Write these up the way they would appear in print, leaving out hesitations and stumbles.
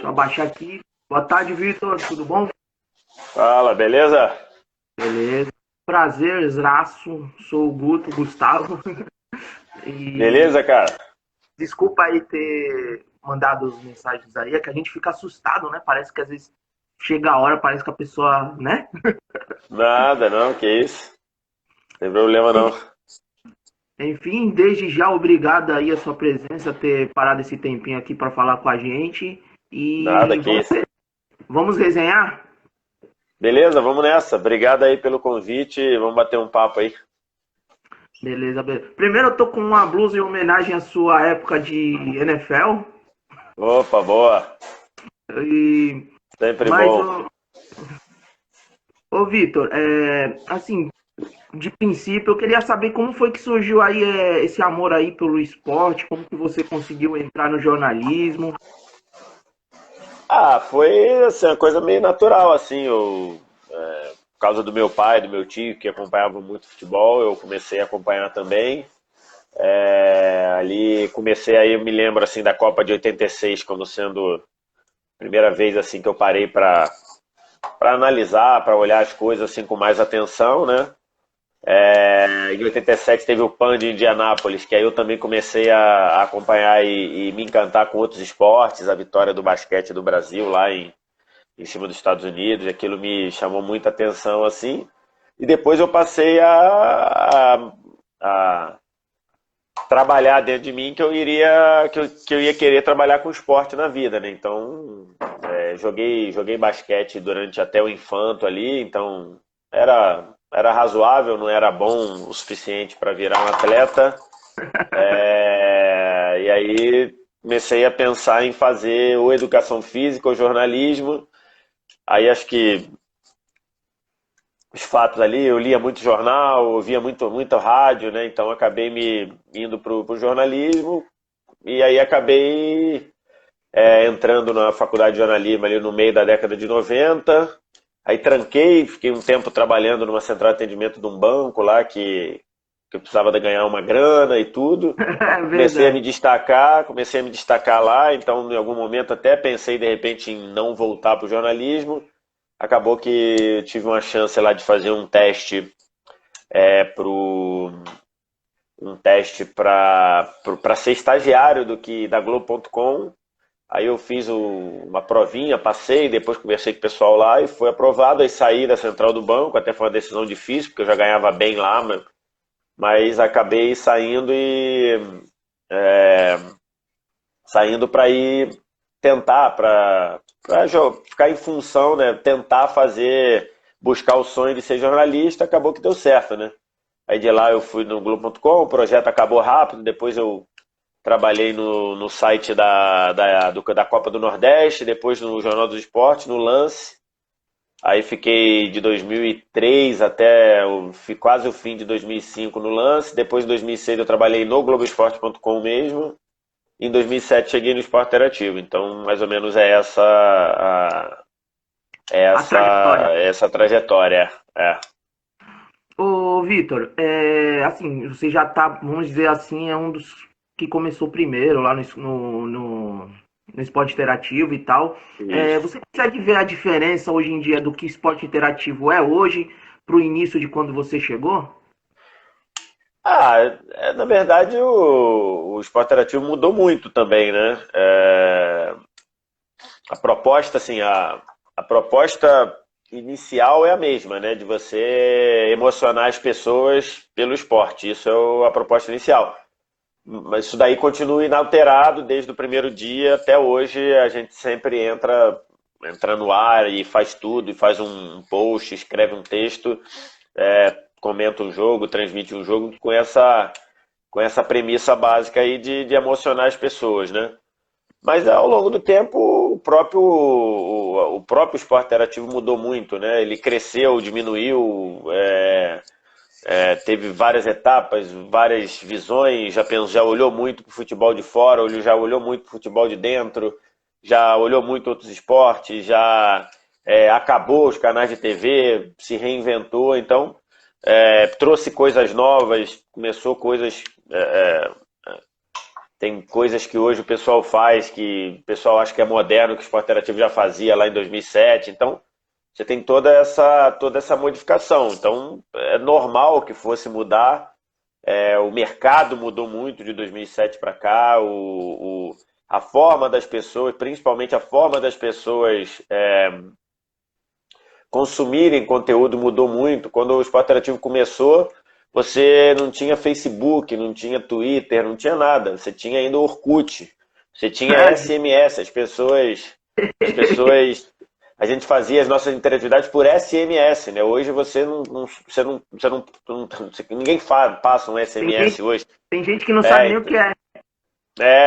Deixa eu abaixar aqui. Boa tarde, Vitor. Tudo bom? Fala, beleza? Beleza. Prazer, Zraço. Sou o Guto, Gustavo. E Beleza, cara? desculpa aí ter mandado as mensagens aí, é que a gente fica assustado, né? Parece que às vezes chega a hora, parece que a pessoa, né? Nada, não, que isso. Não tem problema não. Enfim, desde já, obrigado aí a sua presença, ter parado esse tempinho aqui para falar com a gente. Nada, E que isso. vamos resenhar? Beleza, vamos nessa. Obrigado aí pelo convite. Vamos bater um papo aí. Beleza, beleza. Primeiro eu tô com uma blusa em homenagem à sua época de NFL. Opa, boa. E, Sempre mas, bom. ô Vitor, assim, de princípio eu queria saber como foi que surgiu aí esse amor aí pelo esporte, como que você conseguiu entrar no jornalismo. Ah, foi assim, uma coisa meio natural, assim. Por causa do meu pai, do meu tio, que acompanhava muito futebol, eu comecei a acompanhar também. Ali comecei aí, eu me lembro assim da Copa de 86, como sendo a primeira vez assim que eu parei para analisar, para olhar as coisas assim com mais atenção, né? Em 87 teve o PAN de Indianápolis, que aí eu também comecei a acompanhar e me encantar com outros esportes, a vitória do basquete do Brasil lá em cima dos Estados Unidos, aquilo me chamou muita atenção assim. E depois eu passei a trabalhar dentro de mim que eu ia querer trabalhar com esporte na vida, né? Então joguei basquete durante até o infanto ali, então era razoável, não era bom o suficiente para virar um atleta. E aí comecei a pensar em fazer ou educação física ou jornalismo. Aí acho que os fatos ali, eu lia muito jornal, ouvia muito rádio, né? Então acabei me indo para o jornalismo e aí acabei entrando na faculdade de jornalismo ali no meio da década de 90. Aí tranquei, fiquei um tempo trabalhando numa central de atendimento de um banco lá que eu precisava de ganhar uma grana e tudo. É Comecei a me verdade. destacar, comecei a me destacar lá, então em algum momento até pensei de repente em não voltar para o jornalismo. Acabou que eu tive uma chance lá de fazer um teste pro um teste para ser estagiário da Globo.com. Aí eu fiz uma provinha, passei, depois conversei com o pessoal lá e foi aprovado. Aí saí da central do banco, até foi uma decisão difícil, porque eu já ganhava bem lá, mas acabei saindo para ir tentar, para ficar em função, né? Tentar buscar o sonho de ser jornalista, acabou que deu certo, né? Aí de lá eu fui no Globo.com, o projeto acabou rápido, depois eu trabalhei no site da Copa do Nordeste, depois no Jornal dos Esportes, no Lance. Aí fiquei de 2003 até quase o fim de 2005 no Lance. Depois de 2006 eu trabalhei no Globoesporte.com mesmo. Em 2007 cheguei no Esporte Interativo. Então, mais ou menos é A trajetória. essa trajetória. Ô, Vitor, você já tá, vamos dizer assim, é um dos que começou primeiro lá no esporte interativo e tal. Isso. Você consegue ver a diferença hoje em dia do que esporte interativo é hoje para o início de quando você chegou? Ah, na verdade o Esporte Interativo mudou muito também, né? A proposta, assim, a proposta inicial é a mesma, né? De você emocionar as pessoas pelo esporte. Isso é a proposta inicial. Mas isso daí continua inalterado desde o primeiro dia até hoje. A gente sempre entra no ar e faz tudo, e faz um post, escreve um texto, comenta um jogo, transmite um jogo com essa premissa básica aí de emocionar as pessoas, né? Mas ao longo do tempo, o próprio esporte interativo mudou muito, né? Ele cresceu, diminuiu, teve várias etapas, várias visões, já olhou muito para o futebol de fora, já olhou muito para o futebol de dentro, já olhou muito outros esportes, já acabou os canais de TV, se reinventou, então trouxe coisas novas, começou coisas tem coisas que hoje o pessoal faz que o pessoal acha que é moderno, que o Esporte Interativo já fazia lá em 2007. Então, você tem toda essa modificação. Então, é normal que fosse mudar. O mercado mudou muito de 2007 para cá. A forma das pessoas, principalmente a forma das pessoas consumirem conteúdo mudou muito. Quando o Esporte Interativo começou, você não tinha Facebook, não tinha Twitter, não tinha nada. Você tinha ainda Orkut, você tinha SMS. As pessoas, a gente fazia as nossas interatividades por SMS, né? Hoje ninguém passa um SMS hoje. Tem gente que não sabe nem o que é.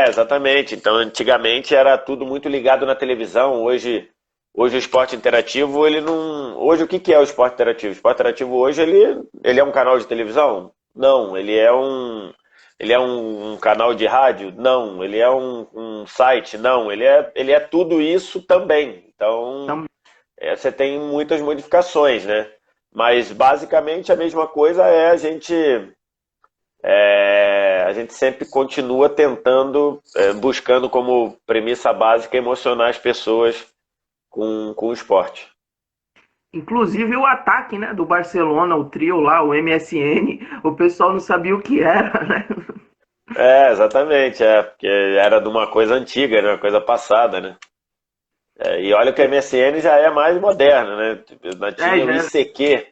Exatamente. Então, antigamente era tudo muito ligado na televisão. Hoje o esporte interativo, ele não. Hoje, o que é o esporte interativo? O esporte interativo hoje, ele é um canal de televisão? Não. Ele é um canal de rádio? Não. Ele é um site? Não. Ele é tudo isso também. Então, você tem muitas modificações, né? Mas, basicamente, a mesma coisa é a gente sempre continua tentando, buscando como premissa básica emocionar as pessoas com o esporte. Inclusive o ataque, né, do Barcelona, o trio lá, o MSN, o pessoal não sabia o que era, né? Exatamente, porque era de uma coisa antiga, né, uma coisa passada, né? E olha que o MSN já é mais moderno, né? Tinha o ICQ,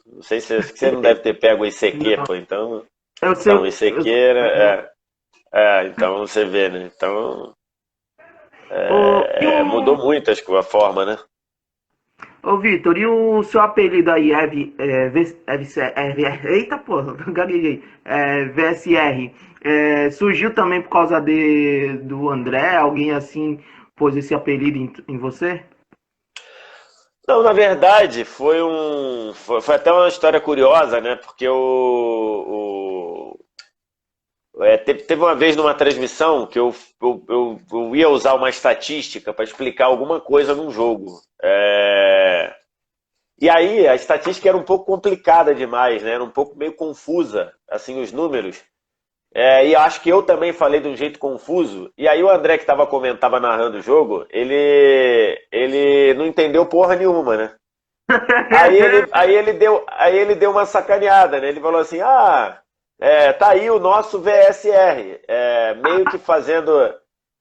não sei se você não deve ter pego o ICQ, pô, então... Então, o ICQ então você vê, né? Então, mudou muito a forma, né? Ô, Vitor, e o seu apelido aí, eita, pô, gaguejei, VSR, surgiu também por causa do André? Alguém assim pôs esse apelido em você? Não, na verdade, foi até uma história curiosa, né? Porque teve uma vez numa transmissão que eu ia usar uma estatística para explicar alguma coisa num jogo. E aí a estatística era um pouco complicada demais, né? Era um pouco meio confusa, assim, os números. E acho que eu também falei de um jeito confuso. E aí o André, que tava narrando o jogo, ele não entendeu porra nenhuma, né? Aí ele deu uma sacaneada, né? Ele falou assim, tá aí o nosso VSR,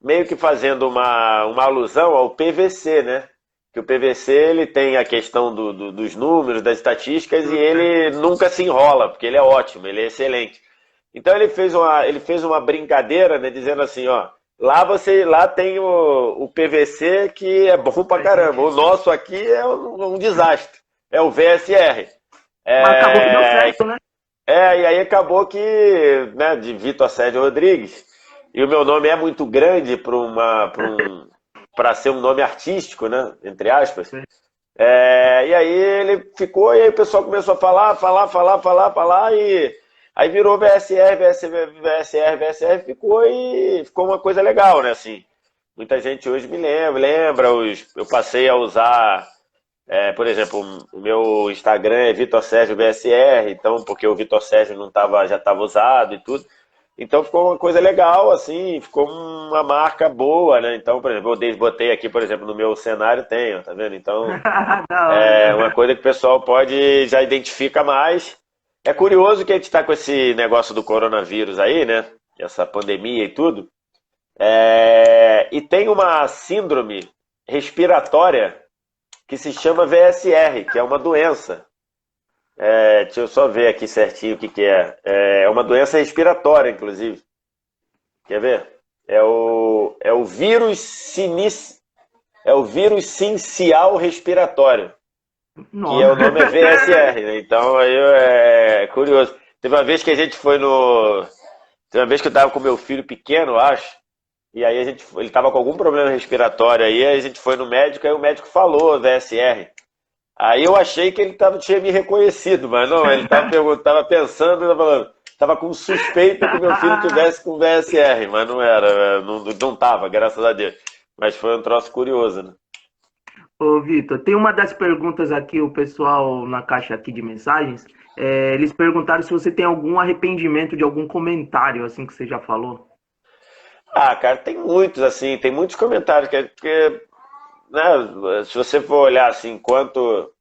meio que fazendo uma alusão ao PVC, né? Que o PVC ele tem a questão dos números, das estatísticas, e ele nunca se enrola, porque ele é ótimo, ele é excelente. Então ele fez uma brincadeira, né, dizendo assim, ó, lá tem o PVC que é bom pra caramba, o nosso aqui é um desastre, é o VSR. Mas acabou que deu certo, né? E aí acabou que, né, de Vitor Sérgio Rodrigues, e o meu nome é muito grande para ser um nome artístico, né, entre aspas. E aí ele ficou, e aí o pessoal começou a falar, e aí virou VSR, VSR, ficou uma coisa legal, né, assim. Muita gente hoje me lembra, eu passei a usar, por exemplo, o meu Instagram é Vitor Sérgio VSR, então, porque o Vitor Sérgio já estava usado e tudo. Então ficou uma coisa legal, assim, ficou uma marca boa, né? Então, por exemplo, eu botei aqui, por exemplo, no meu cenário tem, ó, tá vendo? Então, é uma coisa que o pessoal já identifica mais. É curioso que a gente está com esse negócio do coronavírus aí, né? Essa pandemia e tudo. E tem uma síndrome respiratória que se chama VSR, que é uma doença. Deixa eu só ver aqui certinho o que é. É uma doença respiratória, inclusive. Quer ver? É o vírus sincial respiratório. Nossa. Que o nome é VSR, né? Então aí é curioso. Teve uma vez que Teve uma vez que eu tava com meu filho pequeno, eu acho. E aí ele tava com algum problema respiratório aí a gente foi no médico, aí o médico falou VSR. Aí eu achei que ele tinha me reconhecido, mas não, ele tava pensando, tava com suspeita que meu filho tivesse com VSR, mas não era, não tava, graças a Deus. Mas foi um troço curioso, né? Ô, Vitor, tem uma das perguntas aqui, o pessoal na caixa aqui de mensagens, eles perguntaram se você tem algum arrependimento de algum comentário, assim, que você já falou. Ah, cara, tem muitos, assim, tem muitos comentários né, se você for olhar, assim, o quanto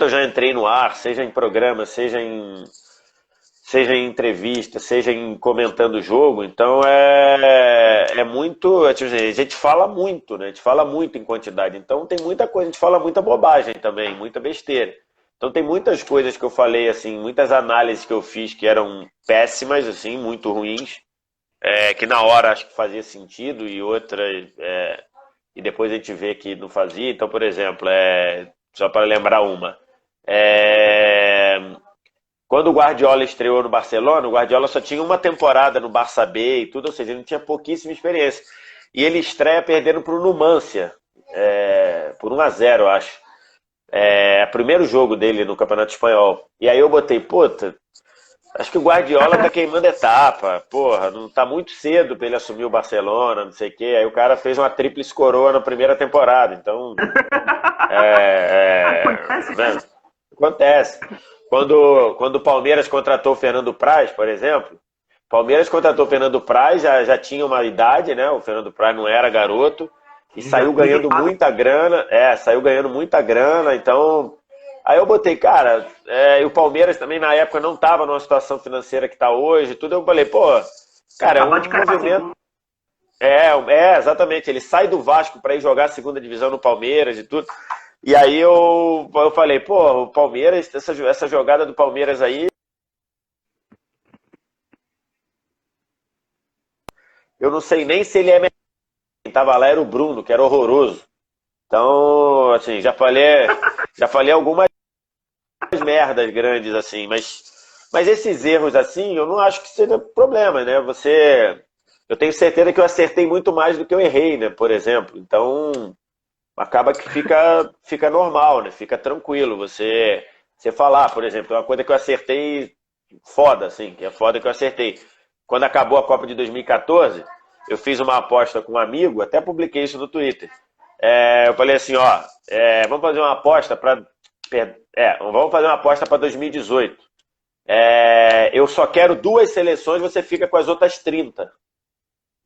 eu já entrei no ar, seja em programa, seja em entrevista, seja em comentando o jogo, então é muito, tipo assim, a gente fala muito, né? A gente fala muito em quantidade, então tem muita coisa, a gente fala muita bobagem também, muita besteira. Então tem muitas coisas que eu falei, assim, muitas análises que eu fiz que eram péssimas, assim, muito ruins, que na hora acho que fazia sentido e outras, e depois a gente vê que não fazia. Então, por exemplo, só para lembrar uma, é, quando o Guardiola estreou no Barcelona, o Guardiola só tinha uma temporada no Barça B e tudo, ou seja, ele não tinha pouquíssima experiência. E ele estreia perdendo para o Numancia, por 1-0, eu acho. Primeiro jogo dele no Campeonato Espanhol. E aí eu botei, puta, acho que o Guardiola tá queimando etapa, porra, não tá muito cedo para ele assumir o Barcelona, não sei o quê. Aí o cara fez uma tríplice coroa na primeira temporada, então, Acontece, né? Acontece. Quando o Palmeiras contratou o Fernando Praz, por exemplo, Palmeiras contratou o Fernando Praz, já tinha uma idade, né? O Fernando Praz não era garoto e já saiu ganhando limitado. muita grana, saiu ganhando muita grana, então aí eu botei, cara, e o Palmeiras também na época não estava numa situação financeira que está hoje, tudo, eu falei, pô, cara, é Acabar um de cair pra movimento, segundo. exatamente, ele sai do Vasco para ir jogar a segunda divisão no Palmeiras e tudo, e aí eu falei, pô, o Palmeiras, essa jogada do Palmeiras aí, eu não sei nem se ele é melhor. Quem tava lá era o Bruno, que era horroroso. Então, assim, já falei algumas merdas grandes, assim, mas esses erros, assim, eu não acho que seja problema, né? Eu tenho certeza que eu acertei muito mais do que eu errei, né? Por exemplo. Então, acaba que fica normal, né? Fica tranquilo. Você falar, por exemplo, uma coisa que eu acertei foda, assim, que é foda que eu acertei. Quando acabou a Copa de 2014, eu fiz uma aposta com um amigo, até publiquei isso no Twitter. Eu falei assim, ó, vamos fazer uma aposta para vamos fazer uma aposta para 2018. Eu só quero 2 seleções, você fica com as outras 30.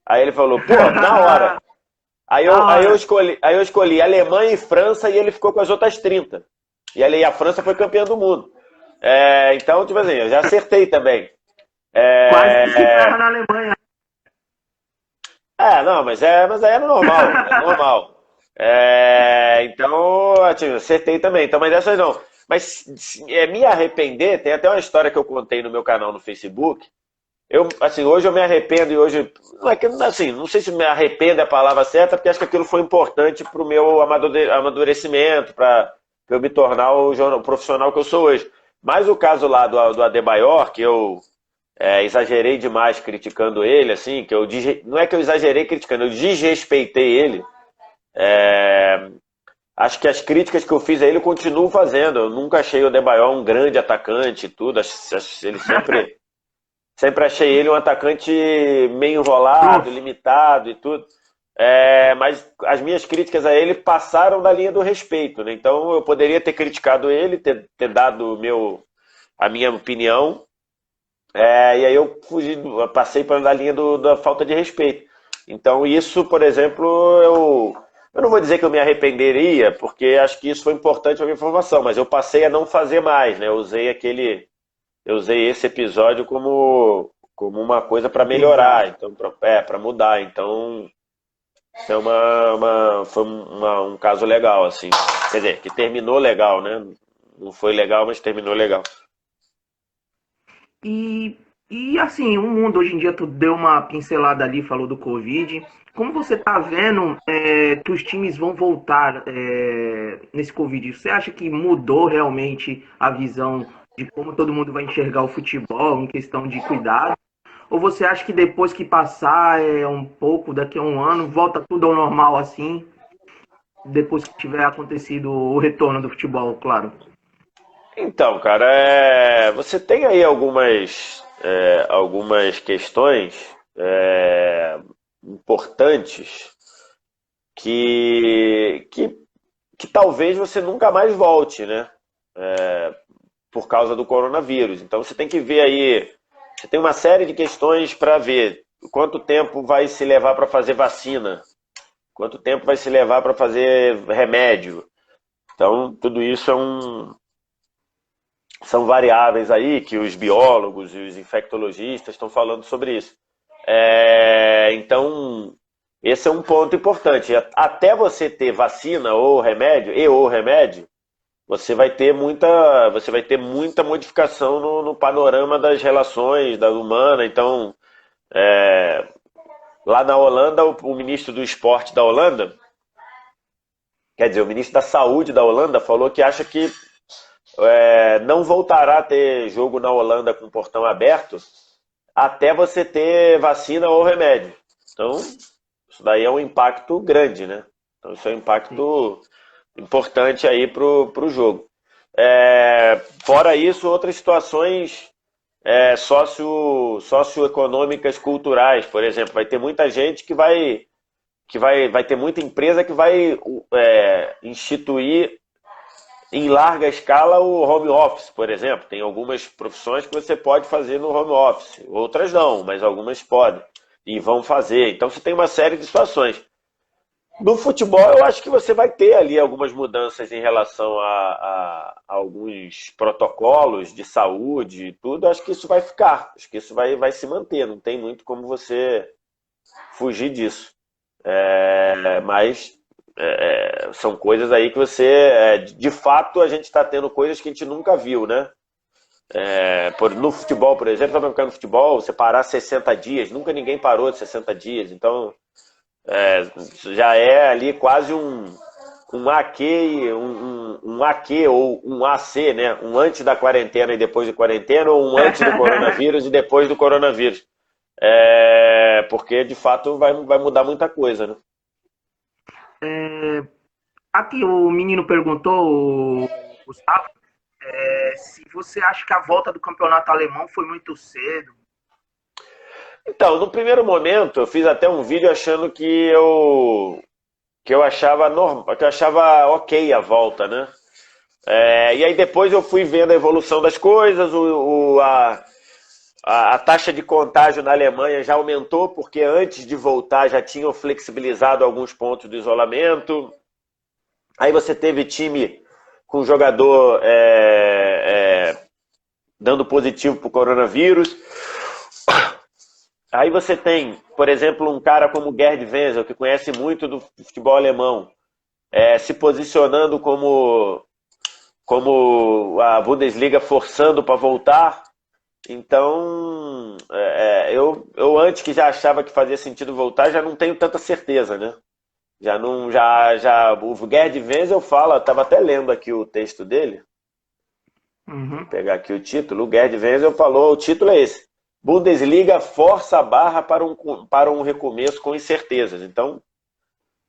Aí ele falou, pô, na hora. Aí Da eu, aí eu hora. escolhi, aí eu escolhi Alemanha e França e ele ficou com as outras 30. E aí a França foi campeã do mundo. Então, tipo assim, eu já acertei também. Quase que se É, ferra na Alemanha. não, mas aí é normal, é normal. Então, tipo, acertei também. Então, mas dessas não. Mas me arrepender, tem até uma história que eu contei no meu canal no Facebook. Assim, hoje eu me arrependo e hoje. Não é que, assim, não sei se me arrependo é a palavra certa, porque acho que aquilo foi importante para o meu amadurecimento, para eu me tornar o profissional que eu sou hoje. Mas o caso lá do Adebayor, que eu exagerei demais criticando ele, assim, não é que eu exagerei criticando, eu desrespeitei ele. Acho que as críticas que eu fiz a ele eu continuo fazendo. Eu nunca achei o Adebayor um grande atacante e tudo. Ele sempre achei ele um atacante meio enrolado, Grosso. limitado e tudo. Mas as minhas críticas a ele passaram da linha do respeito, né? Então eu poderia ter criticado ele, ter dado a minha opinião, e aí eu passei para a linha da falta de respeito. Então isso, por exemplo, eu não vou dizer que eu me arrependeria, porque acho que isso foi importante para a minha formação, mas eu passei a não fazer mais, né? Eu usei esse episódio como uma coisa para melhorar, Aprendizado. então para mudar. Então, isso foi um caso legal, assim. Quer dizer, que terminou legal, né? Não foi legal, mas terminou legal. E, e assim, o mundo hoje em dia, tu deu uma pincelada ali, falou do Covid. Como você tá vendo que os times vão voltar nesse Covid? Você acha que mudou realmente a visão de como todo mundo vai enxergar o futebol em questão de cuidado? Ou você acha que depois que passar um pouco, daqui a um ano, volta tudo ao normal assim, depois que tiver acontecido o retorno do futebol, claro? Então, cara, você tem aí algumas questões importantes que talvez você nunca mais volte, né? Por causa do coronavírus. Então você tem que ver aí. Você tem uma série de questões para ver. Quanto tempo vai se levar para fazer vacina? Quanto tempo vai se levar para fazer remédio? Então, tudo isso são variáveis aí que os biólogos e os infectologistas estão falando sobre isso. Então, esse é um ponto importante. Até você ter vacina ou remédio, você vai ter muita modificação no panorama das relações da humana. Então, lá na Holanda, o ministro do esporte da Holanda, quer dizer, o ministro da saúde da Holanda falou que acha que não voltará a ter jogo na Holanda com portão aberto até você ter vacina ou remédio. Então, isso daí é um impacto grande, né? Então, isso é um impacto importante aí pro jogo. Fora isso, outras situações socioeconômicas, culturais, por exemplo, vai ter muita gente que vai ter muita empresa que vai instituir em larga escala o home office, por exemplo. Tem algumas profissões que você pode fazer no home office, outras não, mas algumas podem e vão fazer. Então você tem uma série de situações. No futebol, eu acho que você vai ter ali algumas mudanças em relação a alguns protocolos de saúde e tudo. Acho que isso vai ficar, acho que isso vai se manter. Não tem muito como você fugir disso. Mas são coisas aí que de fato, a gente está tendo coisas que a gente nunca viu, né? No futebol, por exemplo, para ficar no futebol, você parar 60 dias, nunca ninguém parou de 60 dias, então já é ali quase um AQ, um AQ ou um AC, né? Um antes da quarentena e depois da quarentena, ou um antes do coronavírus e depois do coronavírus. Porque de fato vai mudar muita coisa, né? Aqui o menino perguntou, Gustavo, se você acha que a volta do campeonato alemão foi muito cedo. Então, no primeiro momento, eu fiz até um vídeo achando que eu achava ok a volta, né? E aí depois eu fui vendo a evolução das coisas, a taxa de contágio na Alemanha já aumentou, porque antes de voltar já tinham flexibilizado alguns pontos do isolamento. Aí você teve time com jogador dando positivo para o coronavírus. Aí você tem, por exemplo, um cara como Gerd Wenzel, que conhece muito do futebol alemão, se posicionando como a Bundesliga forçando para voltar. Então, eu antes que já achava que fazia sentido voltar, já não tenho tanta certeza, né? O Gerd Wenzel fala, estava até lendo aqui o texto dele, Vou pegar aqui o título, o Gerd Wenzel falou, o título é esse: Bundesliga força a barra para um recomeço com incertezas. Então,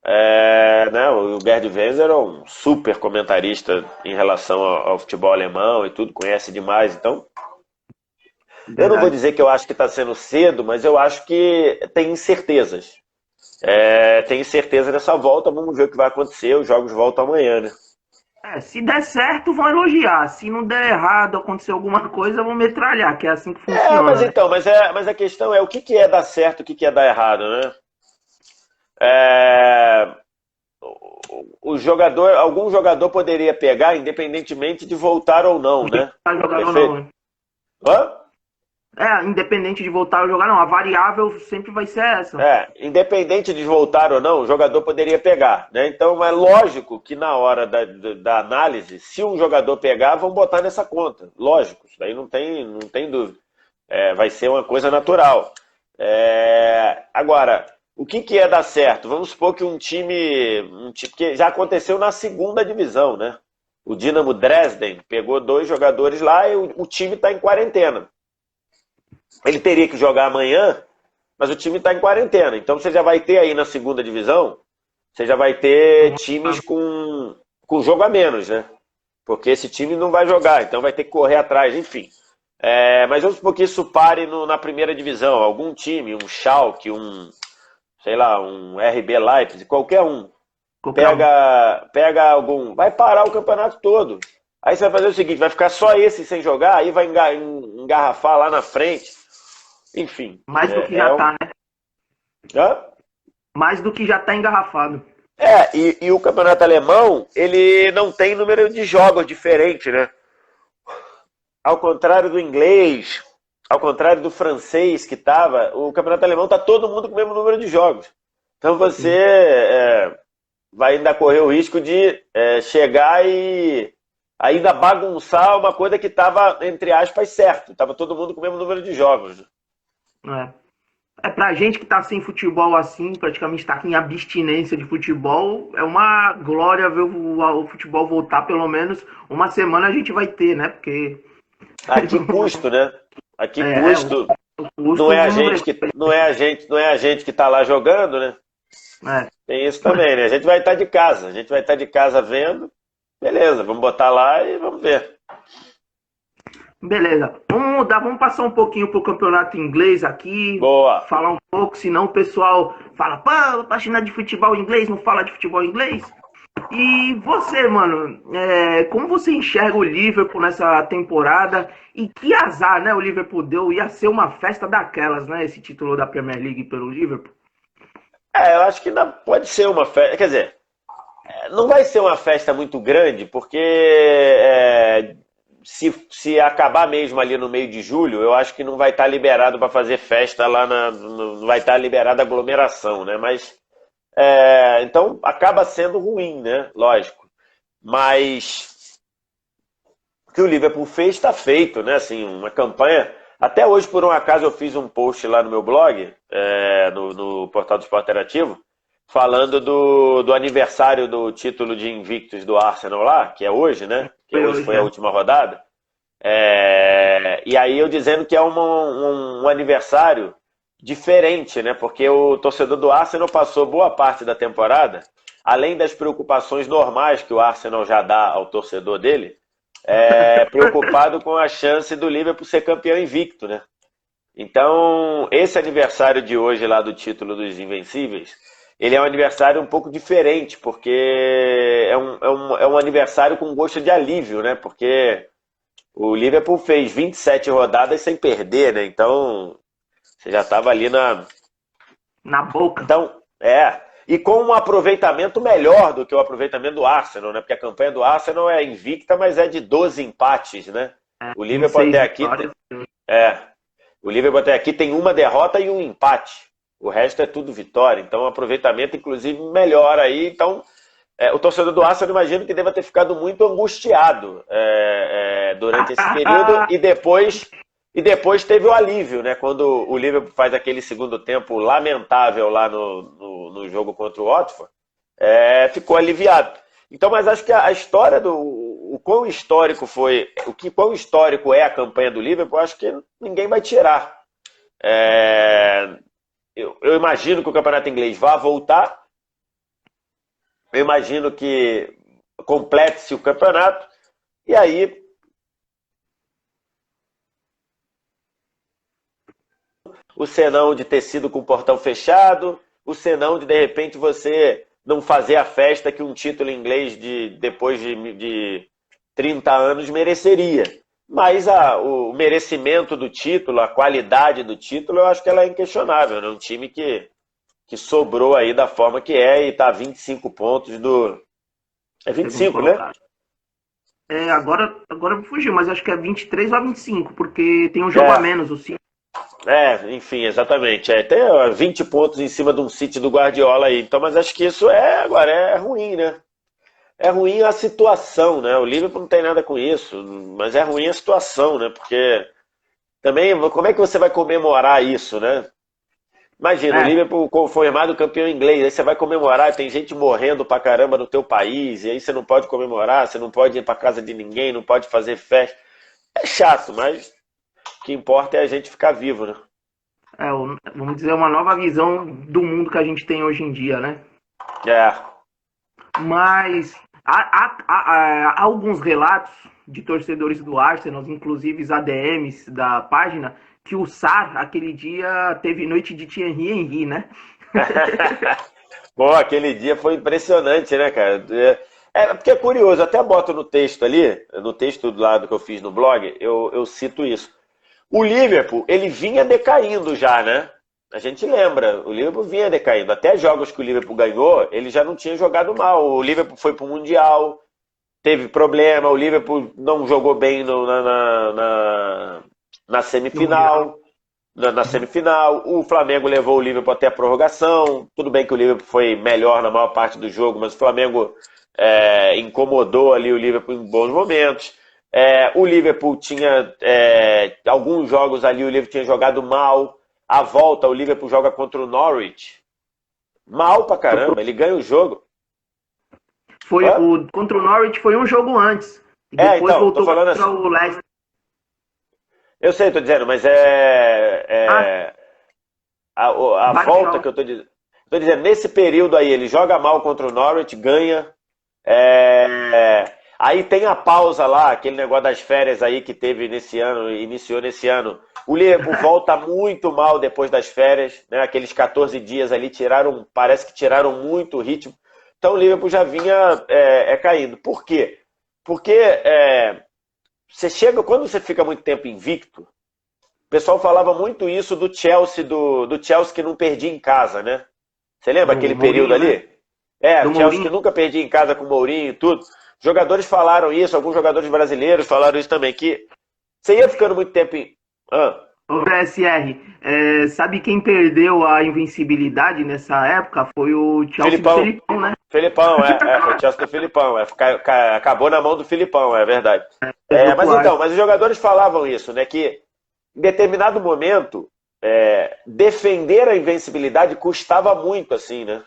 né, o Gerd Wenzel é um super comentarista em relação ao futebol alemão e tudo, conhece demais. Então, eu não vou dizer que eu acho que está sendo cedo, mas eu acho que tem incertezas. Tem incerteza nessa volta, vamos ver o que vai acontecer. Os jogos voltam amanhã, né? Se der certo, vão elogiar. Se não der errado, acontecer alguma coisa, vão metralhar, que é assim que funciona. Mas a questão é o que é dar certo, o que é dar errado, né? Algum jogador poderia pegar, independentemente de voltar ou não, né? Jogar ou não, né? Hã? Independente de voltar ou jogar, não. A variável sempre vai ser essa. Independente de voltar ou não, o jogador poderia pegar, né? Então é lógico que na hora da análise, se um jogador pegar, vão botar nessa conta. Lógico, isso daí não tem dúvida. Vai ser uma coisa natural. Agora, o que é dar certo? Vamos supor que um time que já aconteceu na segunda divisão, né? O Dinamo Dresden pegou 2 jogadores lá e o time está em quarentena. Ele teria que jogar amanhã, mas o time está em quarentena. Então você já vai ter aí na segunda divisão, você já vai ter times com jogo a menos, né? Porque esse time não vai jogar, então vai ter que correr atrás, enfim. Mas vamos supor que isso pare na primeira divisão. Algum time, um Schalke, um RB Leipzig, qualquer um. Pega algum. Vai parar o campeonato todo. Aí você vai fazer o seguinte, vai ficar só esse sem jogar, aí vai engarrafar lá na frente. Enfim. Mais do que já tá, né? Hã? Mais do que já tá engarrafado. E o campeonato alemão, ele não tem número de jogos diferente, né? Ao contrário do inglês, ao contrário do francês que tava, o campeonato alemão tá todo mundo com o mesmo número de jogos. Então você vai ainda correr o risco de chegar e ainda bagunçar uma coisa que estava, entre aspas, certo. Tava todo mundo com o mesmo número de jogos. Pra gente que tá sem futebol assim, praticamente tá aqui em abstinência de futebol, é uma glória ver o futebol voltar, pelo menos uma semana a gente vai ter, né? Porque. A que custo, né? A que É, custo? o custo Não é a gente que tá lá jogando, né? É. Tem isso também, né? A gente vai estar de casa. A gente vai estar de casa vendo. Beleza, vamos botar lá e vamos ver. Beleza. Vamos mudar, vamos passar um pouquinho pro campeonato inglês aqui. Boa. Falar um pouco, senão o pessoal fala, pô, página de futebol inglês, não fala de futebol inglês. E você, mano, como você enxerga o Liverpool nessa temporada? E que azar, né? O Liverpool deu, ia ser uma festa daquelas, né? Esse título da Premier League pelo Liverpool. Eu acho que pode ser uma festa. Quer dizer, não vai ser uma festa muito grande, porque se acabar mesmo ali no meio de julho, eu acho que não vai estar liberado para fazer festa lá, não vai estar liberada aglomeração, né? Mas então acaba sendo ruim, né? Lógico. Mas o que o Liverpool fez está feito, né? Assim, uma campanha. Até hoje, por um acaso, eu fiz um post lá no meu blog, no portal do Esporte Interativo, falando do aniversário do título de invictus do Arsenal lá, que é hoje, né? Que hoje foi a última rodada. E aí eu dizendo que é um aniversário diferente, né? Porque o torcedor do Arsenal passou boa parte da temporada, além das preocupações normais que o Arsenal já dá ao torcedor dele, preocupado com a chance do Liverpool ser campeão invicto, né? Então, esse aniversário de hoje lá do título dos Invencíveis, ele é um aniversário um pouco diferente, porque é um aniversário com gosto de alívio, né? Porque o Liverpool fez 27 rodadas sem perder, né? Então, você já estava ali na boca. Então, e com um aproveitamento melhor do que o aproveitamento do Arsenal, né? Porque a campanha do Arsenal é invicta, mas é de 12 empates, né? O Liverpool até aqui o Liverpool até aqui tem uma derrota e um empate. O resto é tudo vitória. Então, o aproveitamento, inclusive, melhor aí. Então, o torcedor do Arsenal, imagino que deva ter ficado muito angustiado durante esse período e depois teve o alívio, né? Quando o Liverpool faz aquele segundo tempo lamentável lá no jogo contra o Watford, ficou aliviado. Então, mas acho que a história o quão histórico foi, quão histórico é a campanha do Liverpool, acho que ninguém vai tirar. Eu imagino que o campeonato inglês vá voltar. Eu imagino que complete-se o campeonato. E aí o senão de ter sido com o portão fechado, o senão de repente você não fazer a festa que um título inglês depois de 30 anos mereceria. Mas o merecimento do título, a qualidade do título, eu acho que ela é inquestionável, né? Um time que sobrou aí da forma que e está a 25 pontos do... É 25, né? Agora me fugiu, mas acho que é 23 ou 25, porque tem um jogo a menos, o City. Enfim, exatamente. Tem 20 pontos em cima de um City do Guardiola aí. Então, mas acho que isso agora é ruim, né? É ruim a situação, né? O Liverpool não tem nada com isso, mas é ruim a situação, né? Porque também, como é que você vai comemorar isso, né? Imagina, o Liverpool confirmado campeão inglês, aí você vai comemorar, tem gente morrendo pra caramba no teu país, e aí você não pode comemorar, você não pode ir pra casa de ninguém, não pode fazer festa. É chato, mas o que importa é a gente ficar vivo, né? Vamos dizer, uma nova visão do mundo que a gente tem hoje em dia, né? Mas há alguns relatos de torcedores do Arsenal, inclusive os ADMs da página, que o Sarr, aquele dia, teve noite de Thierry Henry, né? Pô, aquele dia foi impressionante, né, cara? Porque é curioso, até boto no texto ali, no texto do lado que eu fiz no blog, eu cito isso. O Liverpool, ele vinha decaindo já, né? A gente lembra, o Liverpool vinha decaindo. Até jogos que o Liverpool ganhou, ele já não tinha jogado mal. O Liverpool foi pro Mundial, teve problema, o Liverpool não jogou bem na semifinal. Na semifinal, o Flamengo levou o Liverpool até a prorrogação. Tudo bem que o Liverpool foi melhor na maior parte do jogo, mas o Flamengo incomodou ali o Liverpool em bons momentos. O Liverpool tinha alguns jogos ali, o Liverpool tinha jogado mal. A volta, o Liverpool joga contra o Norwich. Mal pra caramba, ele ganha o jogo. Contra o Norwich foi um jogo antes. E depois então, voltou contra assim, o Leicester. Eu sei, tô dizendo, mas a volta que eu tô dizendo. Tô dizendo, nesse período aí, ele joga mal contra o Norwich, ganha. Aí tem a pausa lá, aquele negócio das férias aí que teve nesse ano, iniciou nesse ano. O Liverpool volta muito mal depois das férias, né? Aqueles 14 dias ali parece que tiraram muito o ritmo. Então o Liverpool já vinha caindo. Por quê? Porque quando você fica muito tempo invicto, o pessoal falava muito isso do Chelsea, do Chelsea que não perdia em casa, né? Você lembra aquele período ali? Né? O Chelsea que nunca perdia em casa com o Mourinho e tudo. Jogadores falaram isso, alguns jogadores brasileiros falaram isso também, que você ia ficando muito tempo em... O VSR, sabe quem perdeu a invencibilidade nessa época? Foi o Chelsea do Filipão, né? Filipão, foi o Chelsea do Filipão, acabou na mão do Filipão, é verdade. Mas os jogadores falavam isso, né, que em determinado momento, defender a invencibilidade custava muito, assim, né?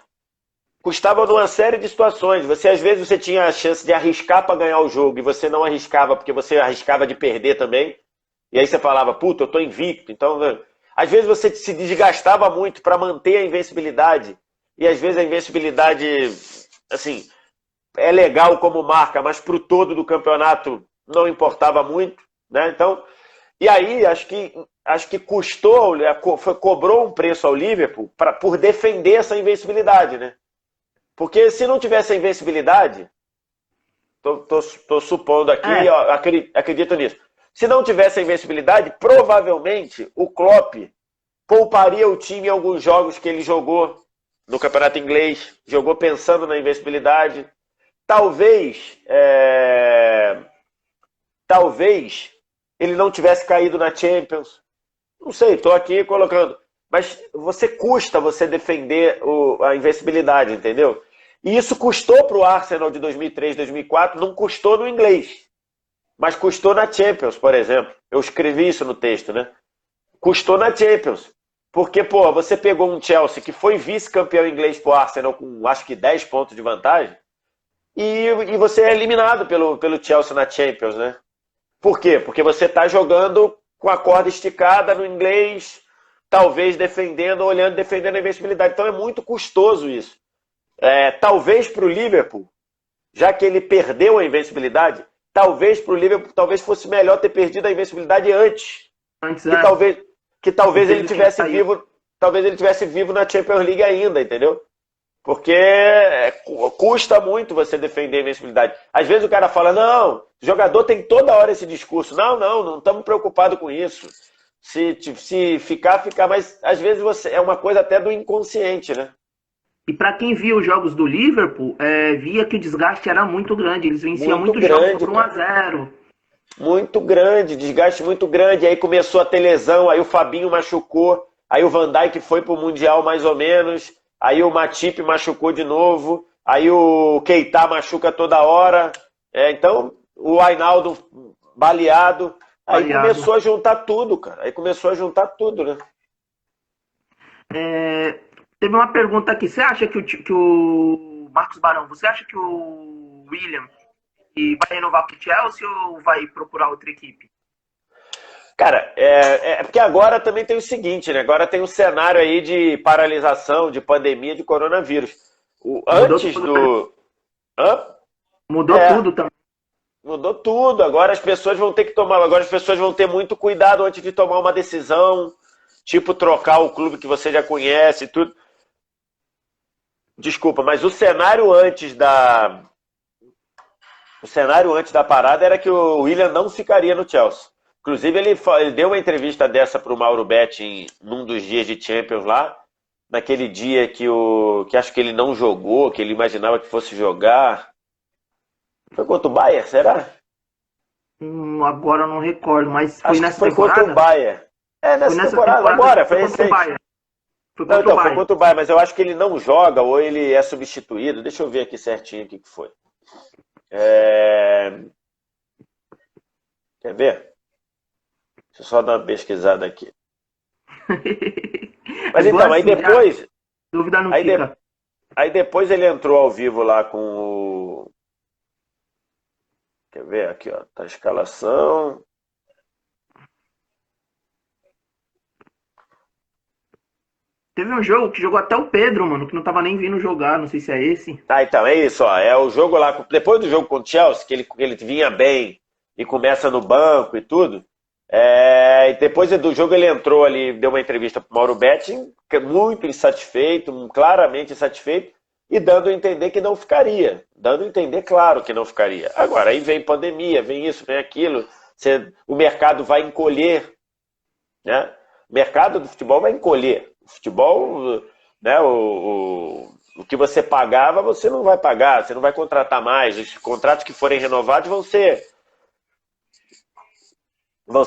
Custava numa série de situações. Às vezes você tinha a chance de arriscar para ganhar o jogo e você não arriscava porque você arriscava de perder também. E aí você falava, puta, eu tô invicto. Então, às vezes você se desgastava muito para manter a invencibilidade. E às vezes a invencibilidade, assim, é legal como marca, mas pro todo do campeonato não importava muito, né? Então, e aí acho que custou, cobrou um preço ao Liverpool por defender essa invencibilidade, né? Porque se não tivesse a invencibilidade, tô supondo aqui, acredito nisso. Se não tivesse a invencibilidade, provavelmente o Klopp pouparia o time em alguns jogos que ele jogou no campeonato inglês, jogou pensando na invencibilidade. Talvez ele não tivesse caído na Champions. Não sei, estou aqui colocando. Mas custa você defender a invencibilidade, entendeu? E isso custou para o Arsenal de 2003, 2004, não custou no inglês. Mas custou na Champions, por exemplo. Eu escrevi isso no texto, né? Custou na Champions. Porque, você pegou um Chelsea que foi vice-campeão inglês pro Arsenal com, acho que 10 pontos de vantagem, e você é eliminado pelo Chelsea na Champions, né? Por quê? Porque você está jogando com a corda esticada no inglês, talvez defendendo a invencibilidade. Então é muito custoso isso. Talvez para o Liverpool, já que ele perdeu a invencibilidade, talvez para o Liverpool fosse melhor ter perdido a invencibilidade antes. Que talvez ele tivesse vivo, na Champions League ainda, entendeu? Porque custa muito você defender a invencibilidade. Às vezes o cara fala, não, o jogador tem toda hora esse discurso. Não estamos preocupados com isso. Se ficar, mas às vezes é uma coisa até do inconsciente, né? E para quem via os jogos do Liverpool, via que o desgaste era muito grande. Eles venciam muito jogos por 1-0. Muito grande, desgaste muito grande. Aí começou a ter lesão, aí o Fabinho machucou, aí o Van Dijk foi pro Mundial mais ou menos, aí o Matip machucou de novo, aí o Keita machuca toda hora. Então, o Wijnaldum baleado. Aí começou a juntar tudo, cara. Né? Teve uma pergunta aqui. Você acha que o Marcos Barão, você acha que o William vai renovar pro Chelsea ou vai procurar outra equipe? Cara, porque agora também tem o seguinte, né? Agora tem o cenário aí de paralisação, de pandemia, de coronavírus. Mudou tudo também. Mudou tudo. Agora as pessoas vão ter muito cuidado antes de tomar uma decisão, tipo trocar o clube que você já conhece e tudo. Desculpa, mas o cenário antes da parada era que o William não ficaria no Chelsea. Inclusive, ele deu uma entrevista dessa para o Mauro Betti num dos dias de Champions lá, naquele dia que acho que ele não jogou, que ele imaginava que fosse jogar. Foi contra o Bayern, será? Agora eu não recordo, mas foi Acho que nessa foi contra o temporada? Bayern. É, Foi nessa nessa temporada, temporada, agora, foi foi contra o recente. Bayern. Foi Não, contra o então, foi Bayern. contra o Bayern, mas eu acho que ele não joga ou ele é substituído. Deixa eu ver aqui certinho o que foi. Quer ver? Deixa eu só dar uma pesquisada aqui. Mas É então, aí assim, depois, dúvida não aí, de- fica. aí depois ele entrou ao vivo lá com o. Quer ver? Aqui, ó. Tá a escalação. Teve um jogo que jogou até o Pedro, mano, que não tava nem vindo jogar, não sei se é esse. Ah, então, é isso, ó. É o jogo lá. Depois do jogo contra o Chelsea, que ele vinha bem e começa no banco e tudo. E depois do jogo ele entrou ali, deu uma entrevista pro Mauro Betting, muito insatisfeito, claramente insatisfeito, e dando a entender que não ficaria. Dando a entender, claro, que não ficaria. Agora, aí vem pandemia, vem isso, vem aquilo. O mercado vai encolher, né? O mercado do futebol vai encolher. O futebol, né? O que você pagava, você não vai pagar, você não vai contratar mais. Os contratos que forem renovados vão ser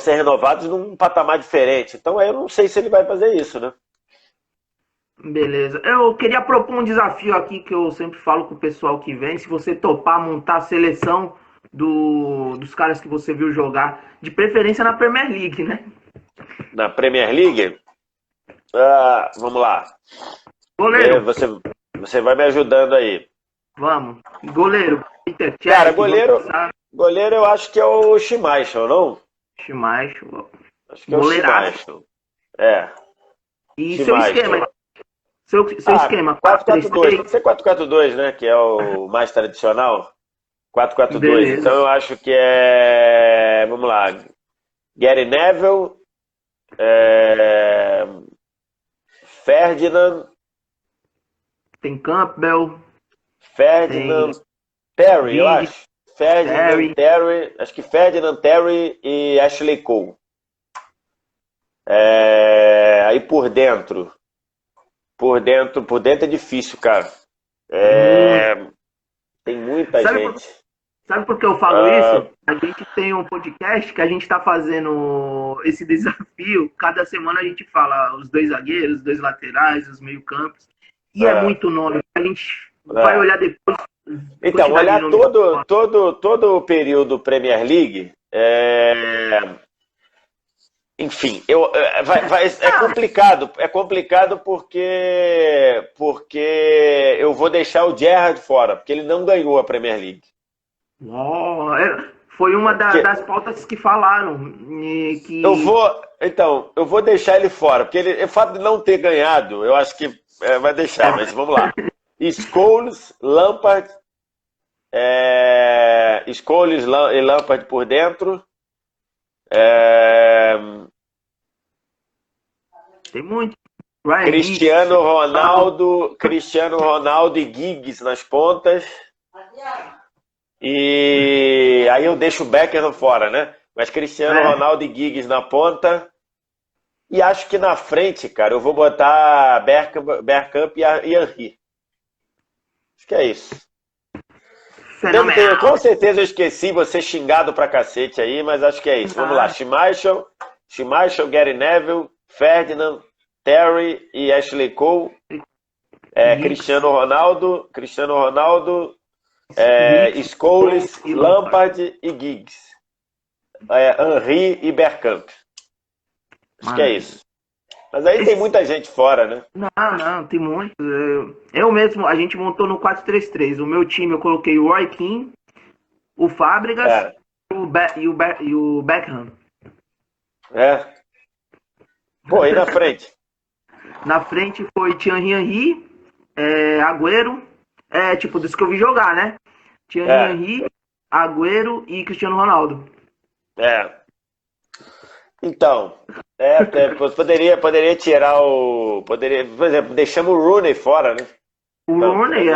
renovados num patamar diferente. Então aí eu não sei se ele vai fazer isso, né? Beleza. Eu queria propor um desafio aqui que eu sempre falo com o pessoal que vem. Se você topar montar a seleção dos caras que você viu jogar, de preferência na Premier League, né? Na Premier League, vamos lá. Goleiro, Você vai me ajudando aí. vamos. Goleiro, Peter Cech, Cara, goleiro eu acho que é o Schmeichel, não? Schmeichel. Acho que é o Goleiraço. Schmeichel. É. E seu Schmeichel. esquema? Seu esquema, 4-4-2. Pode 4-3-3? ser 4-4-2, né? Que é o mais tradicional. 4-4-2. Beleza. Então eu acho que é. Vamos lá. Gary Neville. Ferdinand. Tem Campbell, Ferdinand. Terry, eu Vini, acho. Ferdinand, Terry. Acho que Ferdinand, Terry e Ashley Cole. Aí por dentro. Por dentro é difícil, cara. Tem muita gente. Sabe por que eu falo isso? A gente tem um podcast que a gente tá fazendo esse desafio. Cada semana a gente fala os dois zagueiros, os dois laterais, os meio-campos. E é muito nome. A gente vai olhar depois. Então, olhar todo o período Premier League. Enfim, é complicado. É complicado porque eu vou deixar o Gerrard fora, porque ele não ganhou a Premier League. Foi uma das pautas que falaram. Que... Eu vou deixar ele fora, porque o fato de não ter ganhado, eu acho que vai deixar, mas vamos lá. Scholes, Lampard, Scholes e Lampard por dentro. Tem muito. Cristiano Ronaldo e Giggs nas pontas. E aí eu deixo o Beckham fora, né? Mas Cristiano Ronaldo e Giggs na ponta. E acho que na frente, cara, eu vou botar Bergkamp e Henry. Acho que é isso. Com certeza eu esqueci, você xingado pra cacete aí, mas acho que é isso. Vamos lá, Schmeichel, Gary Neville, Ferdinand, Terry e Ashley Cole. Cristiano Ronaldo, Scholes, Lampard e Giggs. Henry e Bergkamp. Acho que é isso. Mas aí tem muita gente fora, né? Não, tem muito. Eu mesmo, a gente montou no 4-3-3. O meu time eu coloquei o Roy Keane, o Fábregas e o Beckham. Pô, e na frente? Na frente foi Thierry Henry, Agüero, tipo, dos que eu vi jogar, né? Thierry Henry, Agüero e Cristiano Ronaldo. Então, poderia tirar por exemplo, deixamos o Rooney fora, né? O Rooney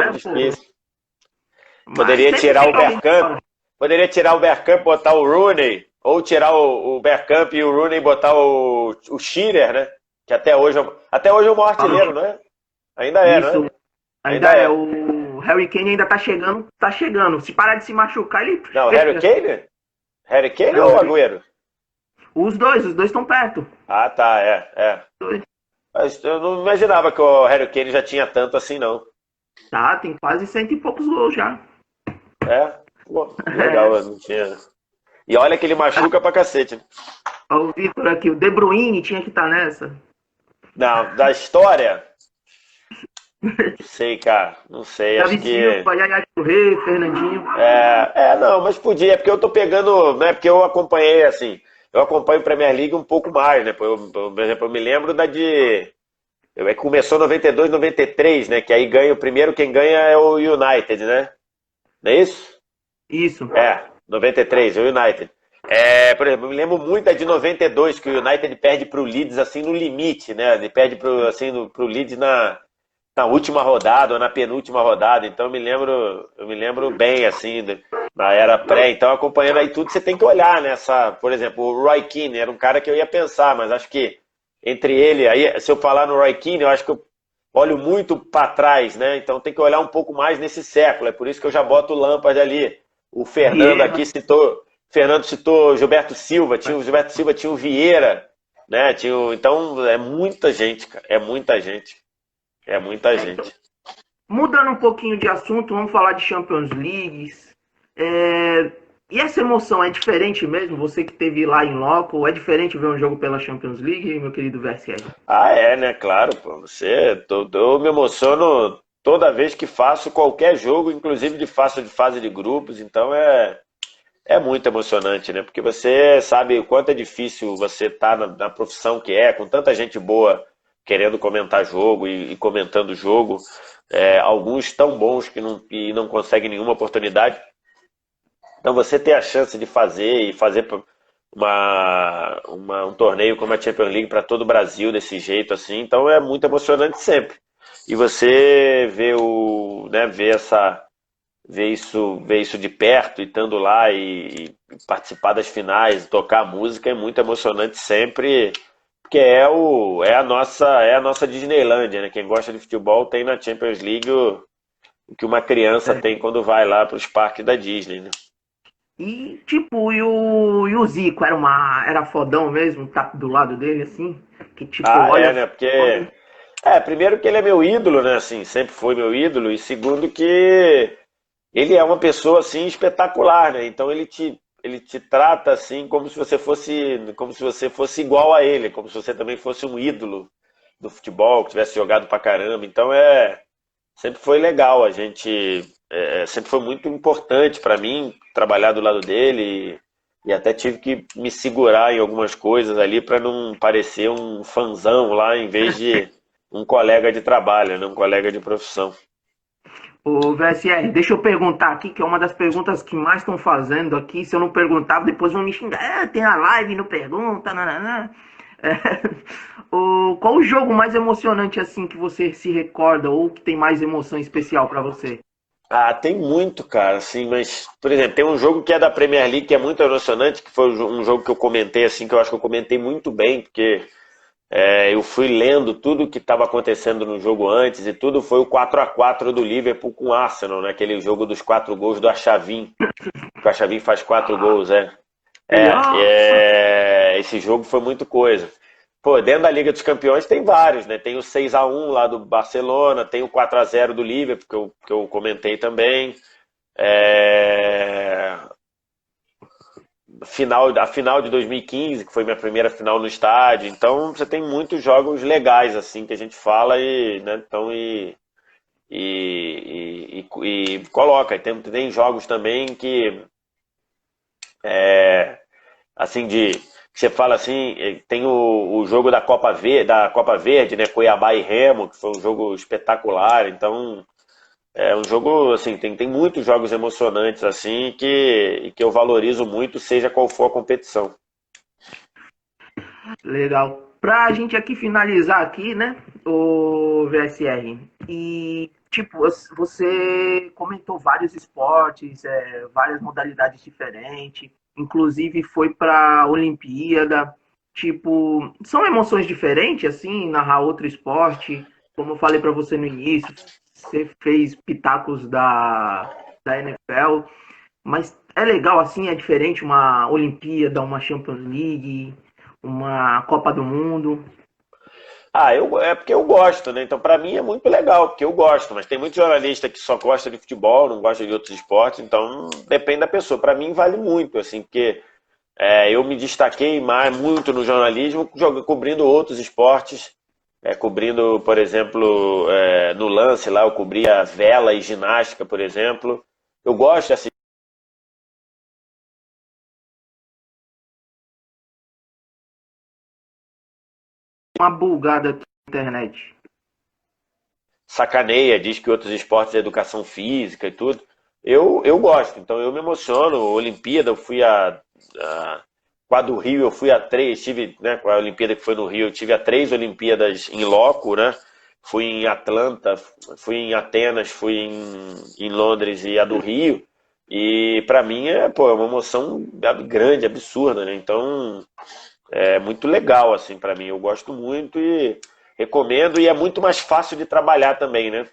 Poderia tirar o Bergkamp, botar o Rooney Ou tirar o Bergkamp e o Rooney e botar o Shearer, né? Que até hoje é o maior artilheiro, não é? Ainda é, não Isso, é? ainda Ainda é. é. O Harry Kane ainda tá chegando, tá chegando. Se parar de se machucar, ele Não, Harry chega. Kane? Harry Kane É, ou o Agüero? os dois estão perto. Ah, tá, é. Mas eu não imaginava que o Harry Kane já tinha tanto assim, não. Tá, tem quase cento e poucos gols já. É? Pô, legal, É. eu não tinha. E olha que ele machuca pra cacete, né? O Vitor aqui, o De Bruyne tinha que estar nessa. Não, da história, não sei, cara. Não sei, acho Davi que. Silva, Yaya Touré, Fernandinho. Não, mas podia, porque eu tô pegando, né? Porque eu acompanhei, assim, eu acompanho Premier League um pouco mais, né? Por exemplo, eu me lembro da de. Começou em 92, 93, né? Que aí ganha o primeiro, quem ganha é o United, né? Não é isso? Isso. 93, o United. Por exemplo, eu me lembro muito da de 92, que o United perde pro Leeds assim no limite, né? Ele perde pro Leeds na última rodada ou na penúltima rodada. Então eu me lembro bem assim na era pré. Então acompanhando aí tudo, você tem que olhar nessa, por exemplo, o Roy Keane era um cara que eu ia pensar, mas acho que entre ele aí, se eu falar no Roy Keane, eu acho que eu olho muito para trás, né? Então tem que olhar um pouco mais nesse século. É por isso que eu já boto o Lampard ali. O Fernando Vieira. aqui citou, Fernando citou Gilberto Silva, o Gilberto Silva tinha o Vieira, né? Então é muita gente, cara. É muita gente. É muita Então, gente. mudando um pouquinho de assunto, vamos falar de Champions League. É, e essa emoção é diferente mesmo? Você que esteve lá em loco, é diferente ver um jogo pela Champions League, meu querido VSR? Ah, é, né? Claro, pô. Eu me emociono toda vez que faço qualquer jogo, inclusive de fase de grupos. Então é muito emocionante, né? Porque você sabe o quanto é difícil você estar na profissão que é, com tanta gente boa querendo comentar jogo e comentando o jogo. Alguns tão bons que não conseguem nenhuma oportunidade. Então você ter a chance de fazer um torneio como a Champions League para todo o Brasil desse jeito assim, então é muito emocionante sempre. E você ver isso de perto e estando lá e participar das finais, tocar música é muito emocionante sempre, porque é a nossa Disneylândia, né? Quem gosta de futebol tem na Champions League o que uma criança É. tem quando vai lá para os parques da Disney, né? E, tipo, e o Zico era fodão mesmo, tá do lado dele, assim? Que, tipo, Ah, olha. né? Porque. Primeiro que ele é meu ídolo, né? Assim, sempre foi meu ídolo. E segundo que ele é uma pessoa, assim, espetacular, né? Então ele te trata, assim, como se você fosse igual a ele, como se você também fosse um ídolo do futebol, que tivesse jogado pra caramba. Então sempre foi legal. A gente. Sempre foi muito importante pra mim trabalhar do lado dele. E até tive que me segurar em algumas coisas ali para não parecer um fanzão lá, em vez de um colega de trabalho, né? Um colega de profissão. Ô, VSR, deixa eu perguntar aqui, que é uma das perguntas que mais estão fazendo aqui. Se eu não perguntar, depois vão me xingar. Tem a live, não pergunta, nananã. É, qual o jogo mais emocionante, assim, que você se recorda ou que tem mais emoção especial pra você? Ah, tem muito, cara, assim, mas, por exemplo, tem um jogo que é da Premier League que é muito emocionante, que foi um jogo que eu comentei, assim, que eu acho que eu comentei muito bem, porque eu fui lendo tudo o que estava acontecendo no jogo antes e tudo foi o 4-4 do Liverpool com o Arsenal, né? Aquele jogo dos 4 gols do Arshavin, que o Arshavin faz 4 gols, é. Melhor. Esse jogo foi muito coisa. Pô, dentro da Liga dos Campeões tem vários, né? Tem o 6-1 lá do Barcelona, tem o 4-0 do Liverpool, que eu comentei também. É, a final de 2015, que foi minha primeira final no estádio. Então você tem muitos jogos legais, assim, que a gente fala e, né? Então, e coloca. E tem jogos também que assim que você fala assim, tem o jogo da Copa Verde, né, Cuiabá e Remo, que foi um jogo espetacular. Então, é um jogo assim, tem muitos jogos emocionantes assim que eu valorizo muito, seja qual for a competição. Legal. Pra gente aqui finalizar aqui, né, o VSR. E, tipo, você comentou vários esportes, várias modalidades diferentes. inclusive foi para a Olimpíada. Tipo, são emoções diferentes, assim, narrar outro esporte. Como eu falei para você no início, você fez pitacos da NFL, mas é legal, assim, é diferente uma Olimpíada, uma Champions League, uma Copa do Mundo. É porque eu gosto, né? Então, pra mim é muito legal, porque eu gosto, mas tem muito jornalista que só gosta de futebol, não gosta de outros esportes, então depende da pessoa. Pra mim vale muito, assim, porque eu me destaquei mais muito no jornalismo, cobrindo outros esportes, cobrindo, por exemplo, no lance lá, eu cobria vela e ginástica, por exemplo. Eu gosto assim, Uma bugada aqui na internet. sacaneia, diz que outros esportes é educação física e tudo. Eu gosto, então eu me emociono. Olimpíada, eu fui com a do Rio, eu fui a três, tive, né, com a Olimpíada que foi no Rio, eu tive a três Olimpíadas em loco, né? Fui em Atlanta, fui em Atenas, fui em Londres e a do Rio. E pra mim pô, é uma emoção grande, absurda, né? Então é muito legal, assim, pra mim. Eu gosto muito e recomendo, e é muito mais fácil de trabalhar também, né?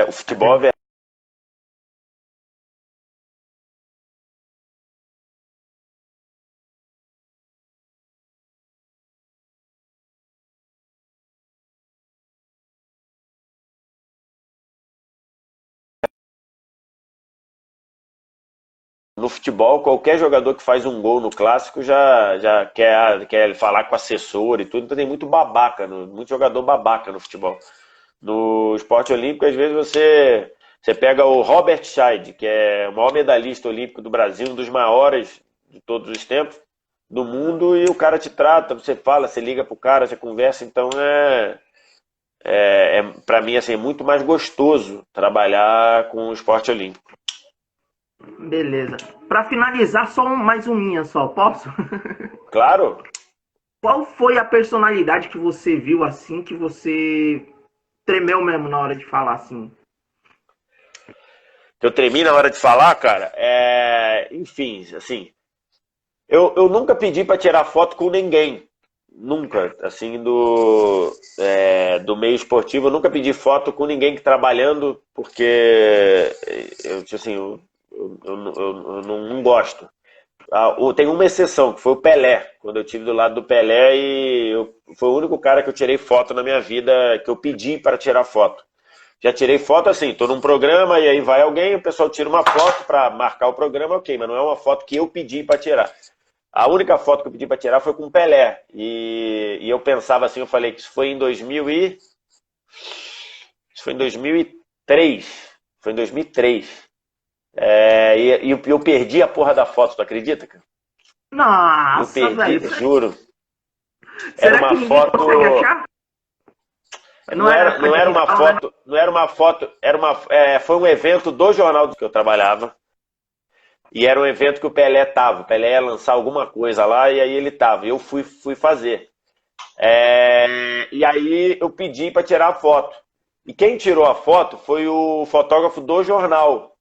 O futebol é no futebol, qualquer jogador que faz um gol no clássico já quer falar com o assessor e tudo, então tem muito babaca, muito jogador babaca no futebol. No esporte olímpico, às vezes você pega o Robert Scheid, que é o maior medalhista olímpico do Brasil, um dos maiores de todos os tempos do mundo, e o cara te trata, você fala, você liga pro cara, você conversa, então para mim assim, é muito mais gostoso trabalhar com o esporte olímpico. Beleza. Para finalizar, só mais um minha só, posso? Claro, Qual foi a personalidade que você viu assim que você tremeu mesmo na hora de falar assim? que eu tremi na hora de falar, cara, enfim, assim, eu nunca pedi para tirar foto com ninguém. Nunca, assim, do meio esportivo, eu nunca pedi foto com ninguém que trabalhando, porque assim, eu não gosto. Tem uma exceção, que foi o Pelé, quando eu tive do lado do Pelé foi o único cara que eu tirei foto na minha vida, que eu pedi para tirar foto. Já tirei foto assim, tô num programa e aí vai alguém, o pessoal tira uma foto para marcar o programa, ok, mas não é uma foto que eu pedi para tirar. A única foto que eu pedi para tirar foi com o Pelé. E eu pensava assim, eu falei que isso foi em 2003. Foi em 2003. E eu perdi a porra da foto, tu acredita, cara? Eu Nossa, perdi, velho. juro. Era Será que uma ninguém foto. consegue achar? Não Não era era, época não era uma digital, né? foto. Não era uma foto. Foi um evento do jornal do que eu trabalhava. E era um evento que o Pelé tava. O Pelé ia lançar alguma coisa lá e aí ele tava. E eu fui fazer. E aí eu pedi para tirar a foto. E quem tirou a foto foi o fotógrafo do jornal.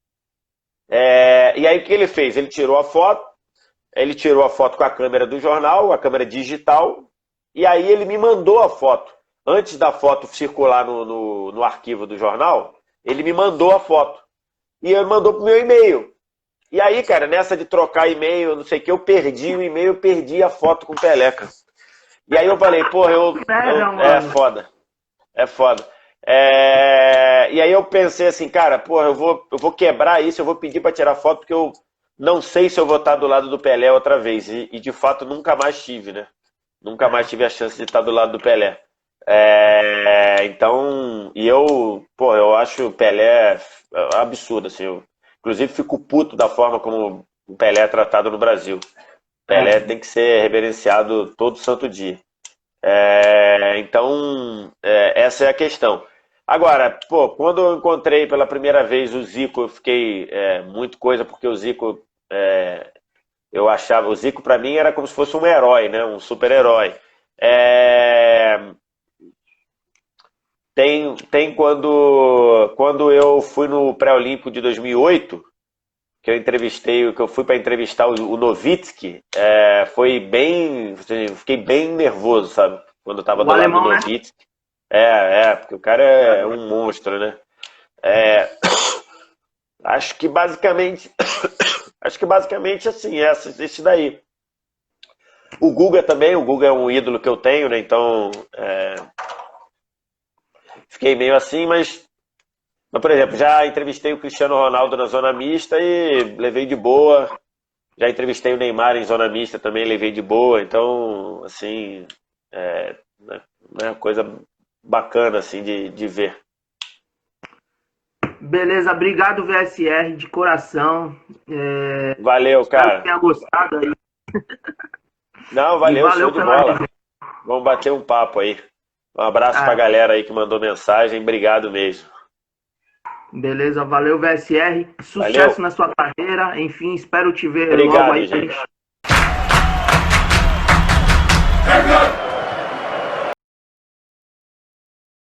E aí o que ele fez? Ele tirou a foto com a câmera do jornal, a câmera digital, e aí ele me mandou a foto. Antes da foto circular no arquivo do jornal, ele me mandou a foto. E ele mandou pro meu e-mail. E aí, cara, nessa de trocar e-mail, não sei o que, eu perdi o e-mail, eu perdi a foto com o Pelé, cara. E aí eu falei, porra, Pega, é mano. foda, é foda. E aí eu pensei assim, cara, porra, eu vou quebrar isso, eu vou pedir pra tirar foto, porque eu não sei se eu vou estar do lado do Pelé outra vez. E de fato nunca mais tive, né? Nunca mais tive a chance de estar do lado do Pelé. Então, eu acho o Pelé absurdo, assim. Inclusive fico puto da forma como o Pelé é tratado no Brasil. Pelé É. tem que ser reverenciado todo santo dia. Então, essa é a questão. Agora, pô, quando eu encontrei pela primeira vez o Zico, eu fiquei muito coisa, porque o Zico, eu achava, o Zico para mim era como se fosse um herói, né? Um super-herói. É, tem quando eu fui no pré-olímpico de 2008, que eu entrevistei, que eu fui para entrevistar o Nowitzki, foi bem, fiquei bem nervoso, sabe? Quando eu tava do lado do Nowitzki. Porque o cara é um monstro, né? Acho que basicamente assim, esse daí. O Guga também, o Guga é um ídolo que eu tenho, né? Então, fiquei meio assim, mas, por exemplo, já entrevistei o Cristiano Ronaldo na zona mista e levei de boa. Já entrevistei o Neymar em zona mista também, levei de boa. Então, assim, é uma coisa bacana, assim, de ver. Beleza, obrigado, VSR, de coração. Valeu, Espero cara. que tenha gostado aí. Não, valeu, show de bola. resenha. Vamos bater um papo aí. Um abraço pra galera aí que mandou mensagem. Obrigado mesmo. Beleza, valeu, VSR. Sucesso na sua carreira. Enfim, espero te ver logo Obrigado, aí. gente.